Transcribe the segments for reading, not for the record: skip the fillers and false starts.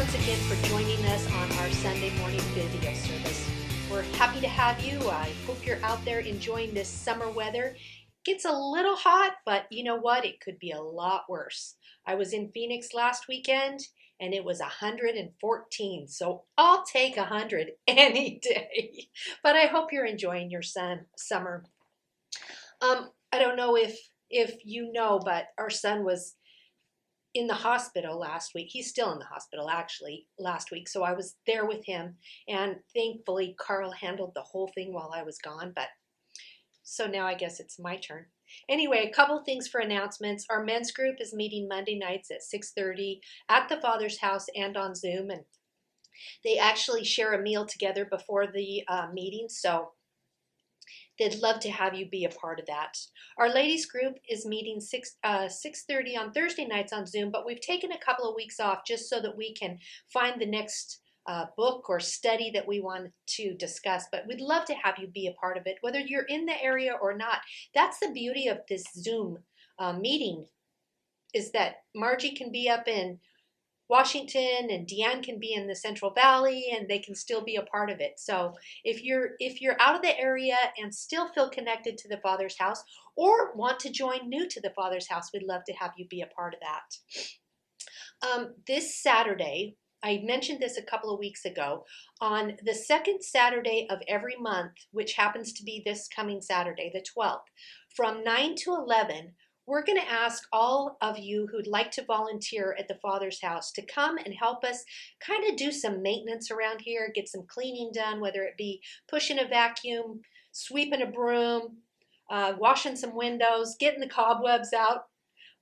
once again for joining us on our Sunday morning video service. We're happy to have you. I hope you're out there enjoying this summer weather. It gets a little hot, but you know what? It could be a lot worse. I was in Phoenix last weekend and it was 114, so I'll take 100 any day. But I hope you're enjoying your summer. I don't know if you know, but our son was in the hospital last week. He's still in the hospital actually last week. So I was there with him, and thankfully Carl handled the whole thing while I was gone. But so now I guess it's my turn. Anyway, a couple things for announcements. Our men's group is meeting Monday nights at 6:30 at the Father's house and on Zoom, and they actually share a meal together before the meeting. So they'd love to have you be a part of that. Our ladies group is meeting 6:30 on Thursday nights on Zoom, but we've taken a couple of weeks off just so that we can find the next book or study that we want to discuss. But we'd love to have you be a part of it, whether you're in the area or not. That's the beauty of this Zoom meeting, is that Margie can be up in Washington and Deanne can be in the Central Valley, and they can still be a part of it. So if you're out of the area and still feel connected to the Father's house, or want to join new to the Father's house, we'd love to have you be a part of that. This Saturday, I mentioned this a couple of weeks ago, on the second Saturday of every month, which happens to be this coming Saturday, the 12th, from 9 to 11, we're going to ask all of you who'd like to volunteer at the Father's house to come and help us kind of do some maintenance around here, get some cleaning done, whether it be pushing a vacuum, sweeping a broom, washing some windows, getting the cobwebs out.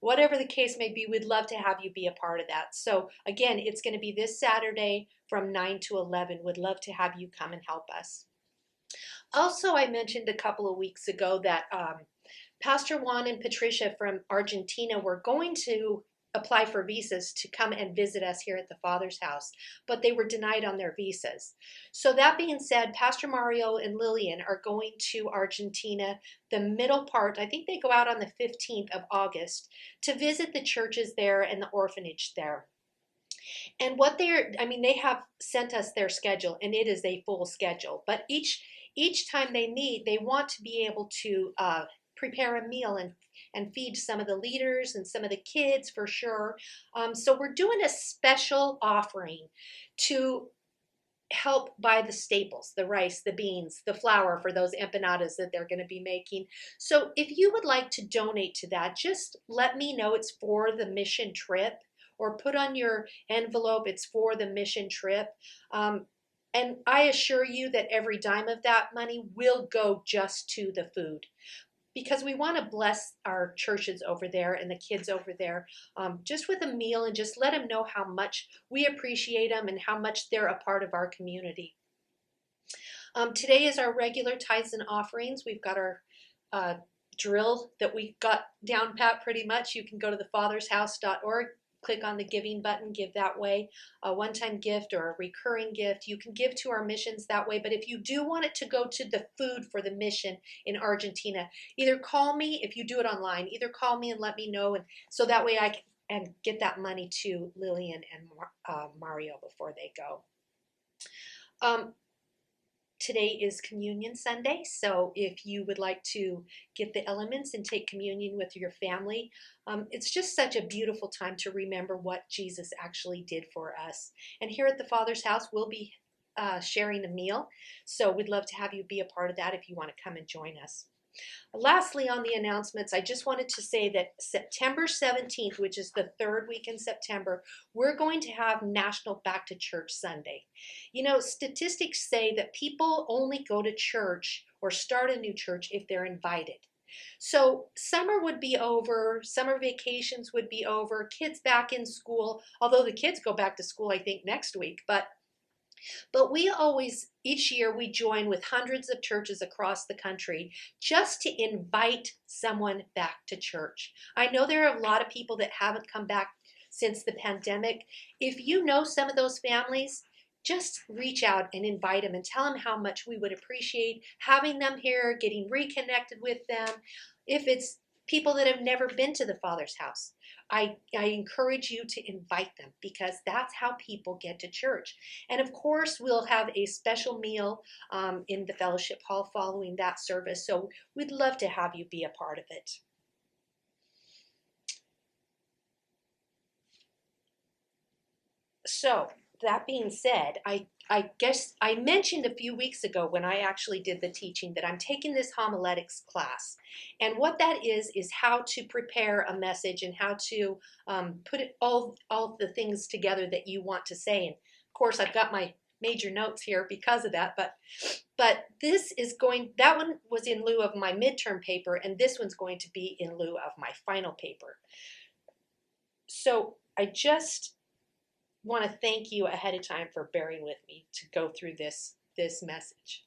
Whatever the case may be, we'd love to have you be a part of that. So again, it's going to be this Saturday from 9 to 11. We'd love to have you come and help us. Also, I mentioned a couple of weeks ago that Pastor Juan and Patricia from Argentina were going to apply for visas to come and visit us here at the Father's house, but they were denied on their visas. So that being said, Pastor Mario and Lillian are going to Argentina the middle part, I think they go out on the 15th of August, to visit the churches there and the orphanage there. And what they have sent us their schedule, and it is a full schedule, but each time they meet, they want to be able to prepare a meal and feed some of the leaders and some of the kids for sure. So we're doing a special offering to help buy the staples, the rice, the beans, the flour for those empanadas that they're going to be making. So if you would like to donate to that, just let me know it's for the mission trip, or put on your envelope it's for the mission trip. And I assure you that every dime of that money will go just to the food, because we want to bless our churches over there and the kids over there just with a meal, and just let them know how much we appreciate them and how much they're a part of our community. Today is our regular tithes and offerings. We've got our drill that we got down pat pretty much. You can go to thefathershouse.org, click on the giving button, give that way, a one-time gift or a recurring gift. You can give to our missions that way, but if you do want it to go to the food for the mission in Argentina, either call me, if you do it online, either call me and let me know, and so that way I can get that money to Lillian and Mario before they go. Today is Communion Sunday, so if you would like to get the elements and take communion with your family, it's just such a beautiful time to remember what Jesus actually did for us. And here at the Father's house, we'll be sharing a meal, so we'd love to have you be a part of that if you want to come and join us. Lastly, on the announcements, I just wanted to say that September 17th, which is the third week in September, we're going to have National Back to Church Sunday. You know, statistics say that people only go to church or start a new church if they're invited. So summer would be over, summer vacations would be over, kids back in school, although the kids go back to school, I think, next week. But we always, each year, we join with hundreds of churches across the country just to invite someone back to church. I know there are a lot of people that haven't come back since the pandemic. If you know some of those families, just reach out and invite them and tell them how much we would appreciate having them here, getting reconnected with them. If it's People that have never been to the Father's house. I encourage you to invite them because that's how people get to church. And of course, we'll have a special meal in the fellowship hall following that service. So we'd love to have you be a part of it. So that being said, I guess I mentioned a few weeks ago when I actually did the teaching that I'm taking this homiletics class. And what that is how to prepare a message and how to put all the things together that you want to say. And of course, I've got my major notes here because of that. But this is that one was in lieu of my midterm paper, and this one's going to be in lieu of my final paper. So I just want to thank you ahead of time for bearing with me to go through this message.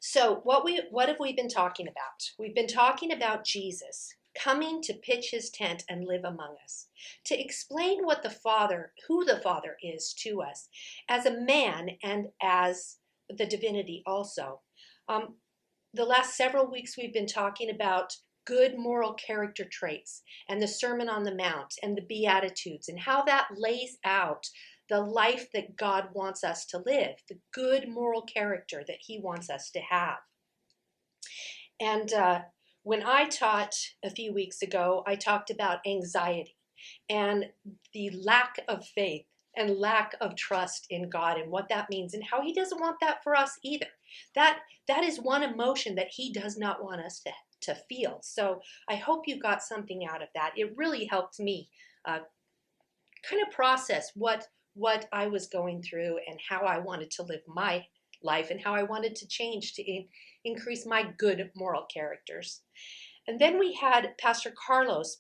So what have we been talking about? We've been talking about Jesus coming to pitch his tent and live among us, to explain who the Father is to us as a man and as the divinity also. The last several weeks we've been talking about good moral character traits and the Sermon on the Mount and the Beatitudes and how that lays out the life that God wants us to live, the good moral character that he wants us to have. And when I taught a few weeks ago, I talked about anxiety and the lack of faith and lack of trust in God and what that means and how he doesn't want that for us either. That is one emotion that he does not want us to feel. So I hope you got something out of that. It really helped me kind of process what I was going through and how I wanted to live my life and how I wanted to change to increase my good moral characters. And then we had Pastor Carlos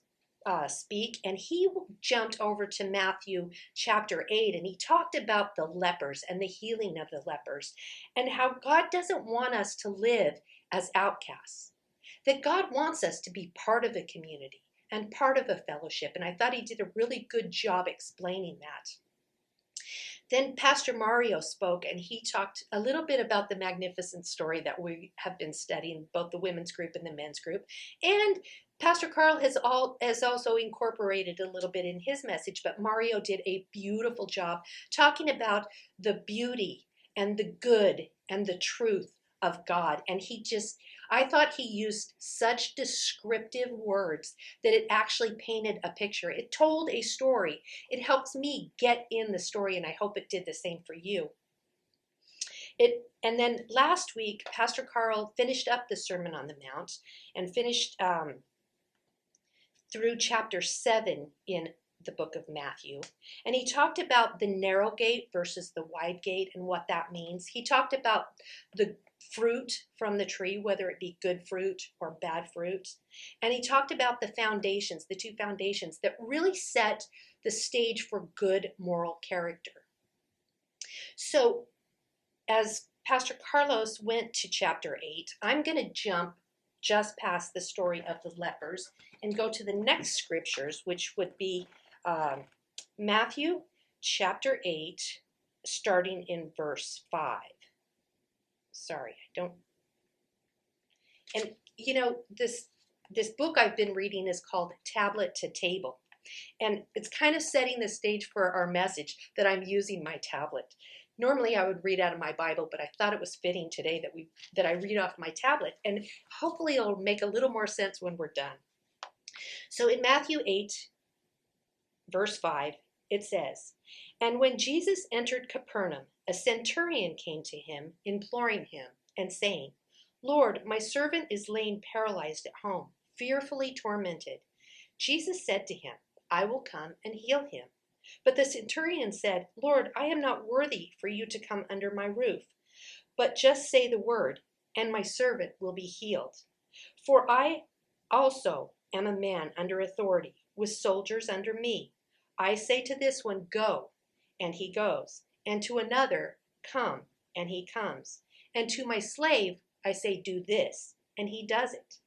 speak, and he jumped over to Matthew chapter 8, and he talked about the lepers and the healing of the lepers and how God doesn't want us to live as outcasts, that God wants us to be part of a community and part of a fellowship. And I thought he did a really good job explaining that. Then Pastor Mario spoke, and he talked a little bit about the magnificent story that we have been studying, both the women's group and the men's group. And Pastor Carl has also incorporated a little bit in his message, but Mario did a beautiful job talking about the beauty and the good and the truth of God. And I thought he used such descriptive words that it actually painted a picture. It told a story. It helps me get in the story, and I hope it did the same for you. And then last week, Pastor Carl finished up the Sermon on the Mount and finished through chapter 7 in the book of Matthew. And he talked about the narrow gate versus the wide gate and what that means. He talked about the fruit from the tree, whether it be good fruit or bad fruit. And he talked about the foundations, the two foundations that really set the stage for good moral character. So as Pastor Carlos went to chapter 8, I'm going to jump just past the story of the lepers and go to the next scriptures, which would be Matthew chapter 8, starting in verse 5. Sorry, I don't. And you know, this book I've been reading is called Tablet to Table. And it's kind of setting the stage for our message that I'm using my tablet. Normally I would read out of my Bible, but I thought it was fitting today that I read off my tablet, and hopefully it'll make a little more sense when we're done. So in Matthew 8, verse 5, it says, "And when Jesus entered Capernaum, a centurion came to him, imploring him, and saying, 'Lord, my servant is laying paralyzed at home, fearfully tormented.' Jesus said to him, 'I will come and heal him.' But the centurion said, 'Lord, I am not worthy for you to come under my roof, but just say the word, and my servant will be healed. For I also am a man under authority, with soldiers under me. I say to this one, go, and he goes, and to another, come, and he comes. And to my slave, I say, do this, and he does it.'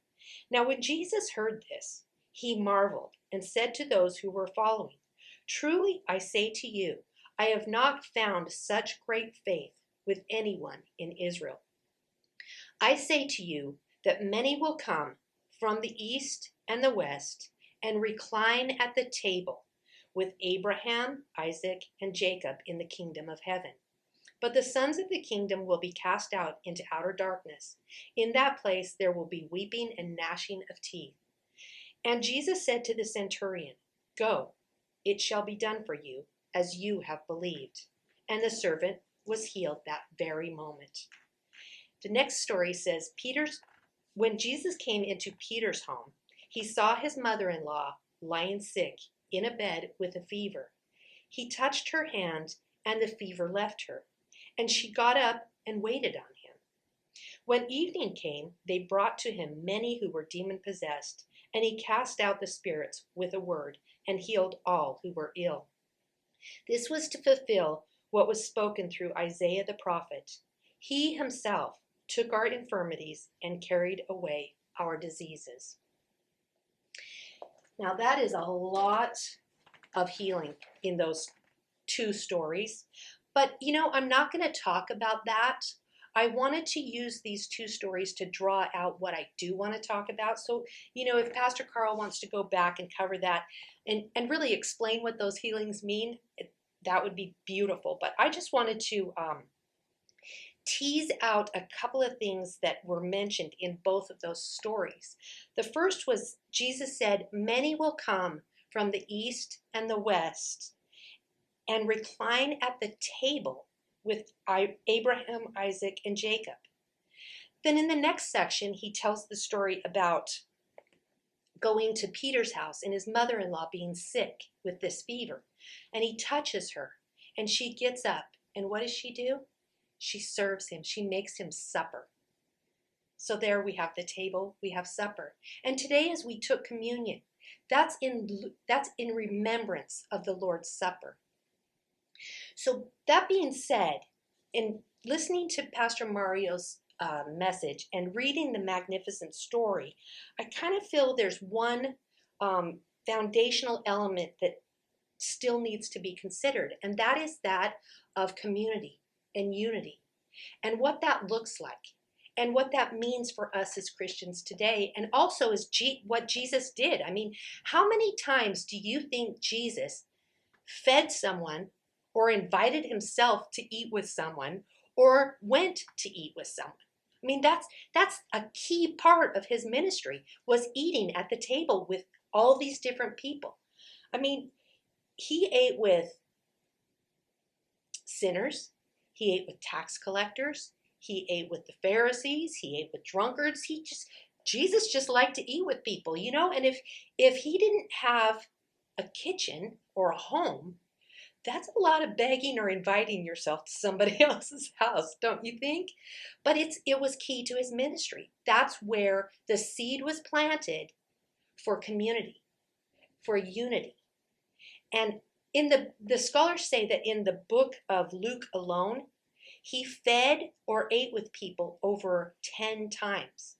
Now when Jesus heard this, he marveled and said to those who were following, 'Truly I say to you, I have not found such great faith with anyone in Israel. I say to you that many will come from the east and the west and recline at the table with Abraham, Isaac, and Jacob in the kingdom of heaven. But the sons of the kingdom will be cast out into outer darkness. In that place there will be weeping and gnashing of teeth. And Jesus said to the centurion, "Go, it shall be done for you as you have believed." And the servant was healed that very moment. The next story says, when Jesus came into Peter's home, he saw his mother-in-law lying sick in a bed with a fever. He touched her hand, and the fever left her, and she got up and waited on him. When evening came, they brought to him many who were demon-possessed, and he cast out the spirits with a word and healed all who were ill. This was to fulfill what was spoken through Isaiah the prophet. He himself took our infirmities and carried away our diseases. Now that is a lot of healing in those two stories. But, I'm not going to talk about that. I wanted to use these two stories to draw out what I do want to talk about. So, if Pastor Carl wants to go back and cover that and really explain what those healings mean, that would be beautiful. But I just wanted to tease out a couple of things that were mentioned in both of those stories. The first was Jesus said, "Many will come from the east and the west and recline at the table with Abraham, Isaac, and Jacob." Then in the next section, he tells the story about going to Peter's house and his mother-in-law being sick with this fever. And he touches her, and she gets up. And what does she do? She serves him. She makes him supper. So there we have the table, we have supper. And today as we took communion, that's in remembrance of the Lord's Supper. So that being said, in listening to Pastor Mario's message and reading the magnificent story, I kind of feel there's one foundational element that still needs to be considered, and that is that of community and unity, and what that looks like, and what that means for us as Christians today, and also as what Jesus did. I mean, how many times do you think Jesus fed someone or invited himself to eat with someone or went to eat with someone? I mean, that's a key part of his ministry, was eating at the table with all these different people. I mean, he ate with sinners, he ate with tax collectors, he ate with the Pharisees, he ate with drunkards. Jesus just liked to eat with people, and if he didn't have a kitchen or a home, that's a lot of begging or inviting yourself to somebody else's house, don't you think? But it was key to his ministry. That's where the seed was planted for community, for unity. And the scholars say that in the book of Luke alone, he fed or ate with people over 10 times.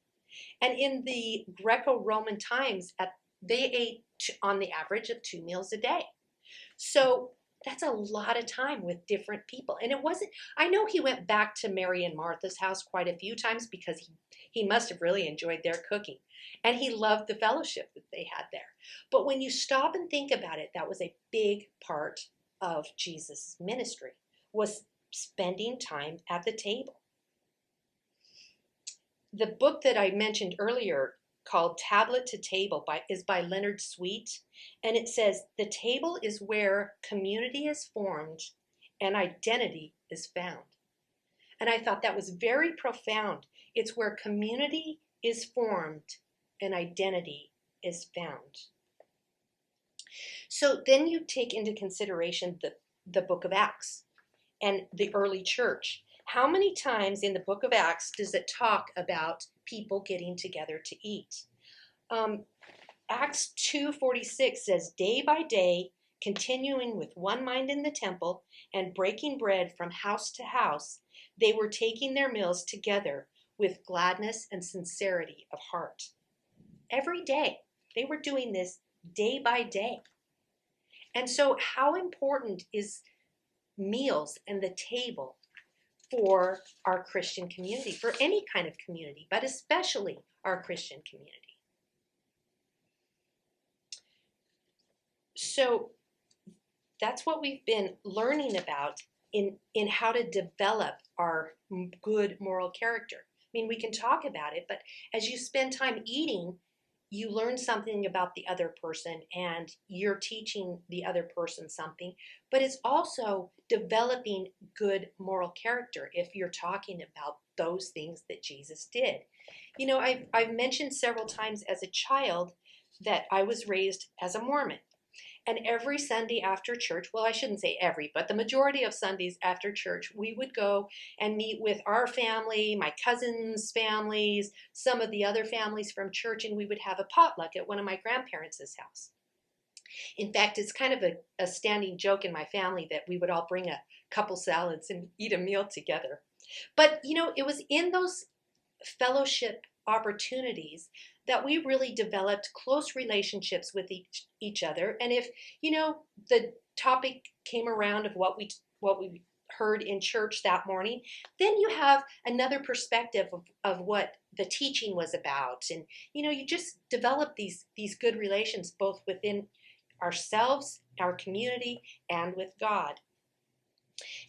And in the Greco-Roman times, they ate on the average of 2 meals a day. So that's a lot of time with different people. And I know he went back to Mary and Martha's house quite a few times because he must have really enjoyed their cooking. And he loved the fellowship that they had there. But when you stop and think about it, that was a big part of Jesus' ministry, was spending time at the table. The book that I mentioned earlier, called Tablet to Table is by Leonard Sweet, and it says, "The table is where community is formed and identity is found." And I thought that was very profound. It's where community is formed and identity is found. So then you take into consideration the book of Acts and the early church. How many times in the book of Acts does it talk about people getting together to eat? Acts 2:46 says, "Day by day, continuing with one mind in the temple and breaking bread from house to house, they were taking their meals together with gladness and sincerity of heart." Every day, they were doing this day by day. And so how important is meals and the table for our Christian community, for any kind of community, but especially our Christian community? So that's what we've been learning about in how to develop our good moral character. I mean, we can talk about it, but as you spend time eating, you learn something about the other person and you're teaching the other person something, but it's also developing good moral character if you're talking about those things that Jesus did. You know, I've mentioned several times as a child that I was raised as a Mormon. And every Sunday after church, well, I shouldn't say every, but the majority of Sundays after church, we would go and meet with our family, my cousins' families, some of the other families from church, and we would have a potluck at one of my grandparents' house. In fact, it's kind of a standing joke in my family that we would all bring a couple salads and eat a meal together. But, you know, it was in those fellowship opportunities that we really developed close relationships with each other. And if, you know, the topic came around of what we heard in church that morning, then you have another perspective of what the teaching was about. And, you know, you just develop these good relations both within ourselves, our community, and with God.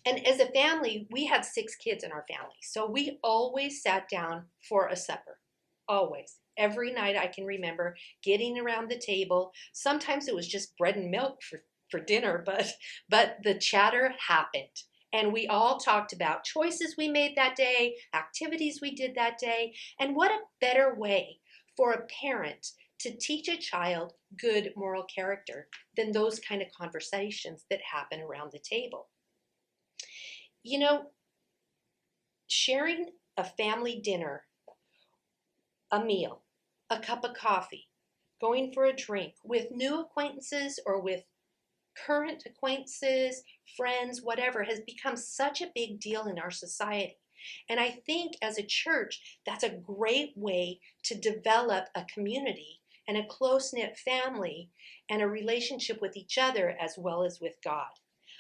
And as a family, we had 6 kids in our family. So we always sat down for a supper. Always. Every night I can remember getting around the table. Sometimes it was just bread and milk for dinner, but the chatter happened. And we all talked about choices we made that day, activities we did that day, and what a better way for a parent to teach a child good moral character than those kind of conversations that happen around the table. You know, sharing a family dinner, a meal, a cup of coffee, going for a drink with new acquaintances or with current acquaintances, friends, whatever, has become such a big deal in our society. And I think as a church, that's a great way to develop a community and a close-knit family and a relationship with each other as well as with God.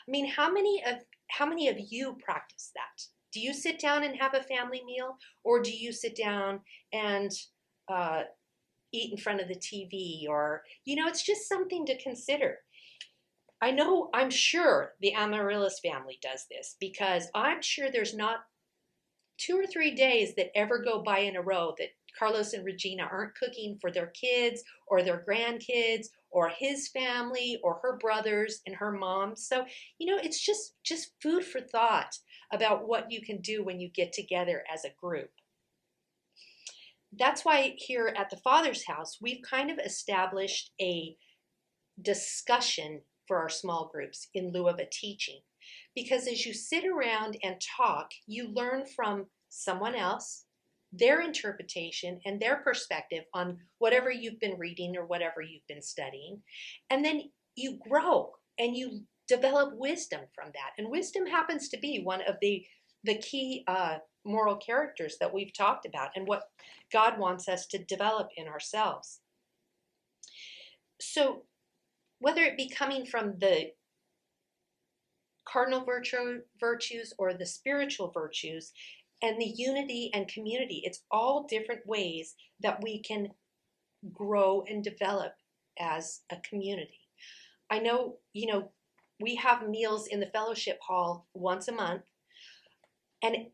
I mean, how many of you practice that? Do you sit down and have a family meal, or do you sit down and uh, eat in front of the TV? Or, you know, it's just something to consider. I'm sure the Amaryllis family does this because I'm sure there's not 2 or 3 days that ever go by in a row that Carlos and Regina aren't cooking for their kids or their grandkids or his family or her brothers and her mom. So, you know, it's just food for thought about what you can do when you get together as a group. That's why here at the Father's house, we've kind of established a discussion for our small groups in lieu of a teaching. Because as you sit around and talk, you learn from someone else, their interpretation and their perspective on whatever you've been reading or whatever you've been studying. And then you grow and you develop wisdom from that. And wisdom happens to be one of the key moral characters that we've talked about and what God wants us to develop in ourselves. So whether it be coming from the cardinal virtues or the spiritual virtues and the unity and community, it's all different ways that we can grow and develop as a community. I know, you know, we have meals in the fellowship hall once a month, and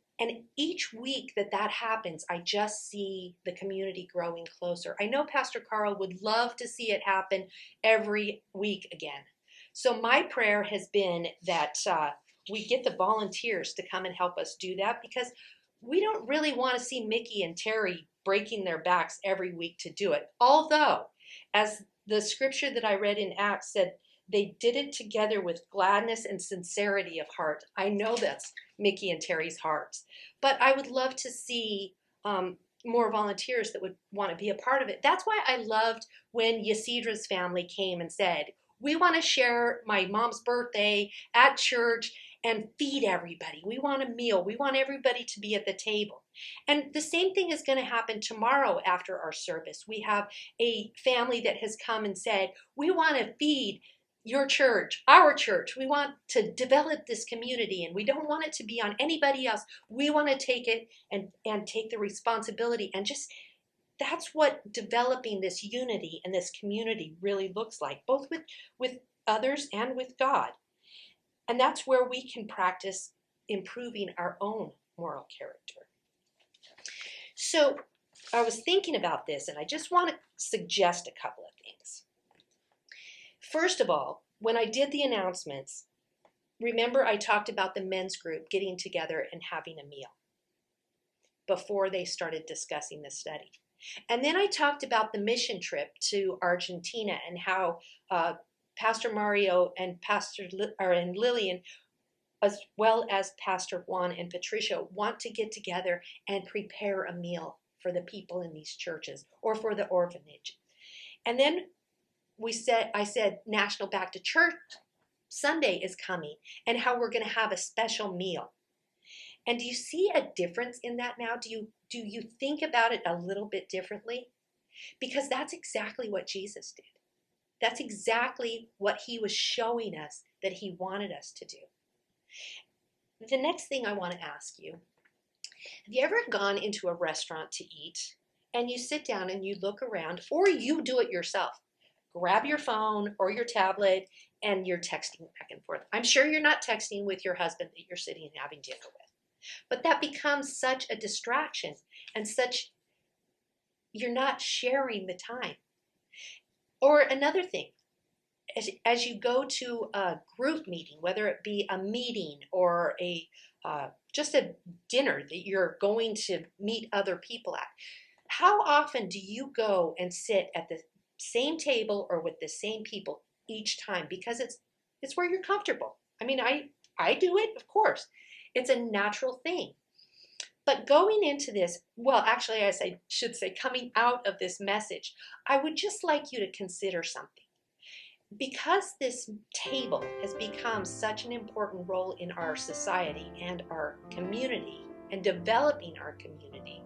each week that happens, I just see the community growing closer. I know Pastor Carl would love to see it happen every week again. So my prayer has been that we get the volunteers to come and help us do that, because we don't really want to see Mickey and Terry breaking their backs every week to do it. Although, as the scripture that I read in Acts said, they did it together with gladness and sincerity of heart. I know that's Mickey and Terry's hearts. But I would love to see more volunteers that would want to be a part of it. That's why I loved when Yasidra's family came and said, we want to share my mom's birthday at church and feed everybody. We want a meal. We want everybody to be at the table. And the same thing is going to happen tomorrow after our service. We have a family that has come and said, we want to feed your church, our church. We want to develop this community and we don't want it to be on anybody else. We want to take it and take the responsibility. And just that's what developing this unity and this community really looks like, both with others and with God. And that's where we can practice improving our own moral character. So I was thinking about this, and I just want to suggest a couple of things. First of all, when I did the announcements, remember I talked about the men's group getting together and having a meal before they started discussing the study. And then I talked about the mission trip to Argentina and how Pastor Mario and and Lillian, as well as Pastor Juan and Patricia, want to get together and prepare a meal for the people in these churches or for the orphanage. And then I said National Back to Church Sunday is coming and how we're going to have a special meal. And do you see a difference in that now? Do you think about it a little bit differently? Because that's exactly what Jesus did. That's exactly what he was showing us that he wanted us to do. The next thing I want to ask you, have you ever gone into a restaurant to eat and you sit down and you look around, or you do it yourself? Grab your phone or your tablet and you're texting back and forth. I'm sure you're not texting with your husband that you're sitting and having dinner with. But that becomes such a distraction and you're not sharing the time. Or another thing, as you go to a group meeting, whether it be a meeting or just a dinner that you're going to meet other people at, how often do you go and sit at the same table or with the same people each time? Because it's where you're comfortable. I mean, I do it, of course. It's a natural thing. But going into this, well, actually, as I should say, coming out of this message, I would just like you to consider something. Because this table has become such an important role in our society and our community and developing our community,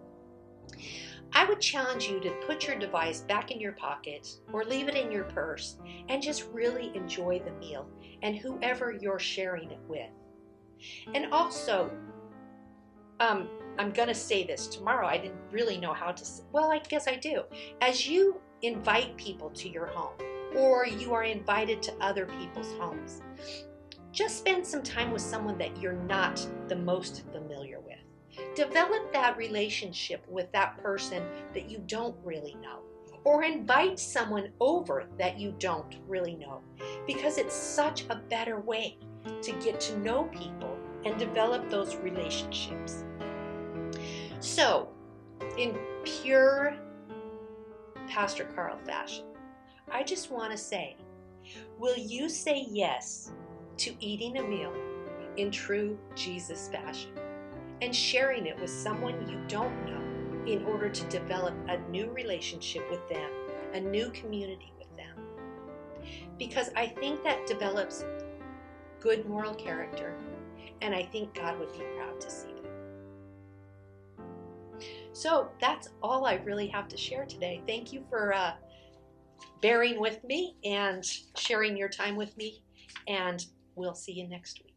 I would challenge you to put your device back in your pocket or leave it in your purse and just really enjoy the meal and whoever you're sharing it with. And also, I'm going to say this tomorrow. I didn't really know how to say, well, I guess I do. As you invite people to your home or you are invited to other people's homes, just spend some time with someone that you're not the most familiar with. Develop that relationship with that person that you don't really know, or invite someone over that you don't really know, because it's such a better way to get to know people and develop those relationships. So, in pure Pastor Carl fashion, I just want to say, will you say yes to eating a meal in true Jesus fashion and sharing it with someone you don't know in order to develop a new relationship with them, a new community with them? Because I think that develops good moral character, and I think God would be proud to see it. So that's all I really have to share today. Thank you for bearing with me and sharing your time with me, and we'll see you next week.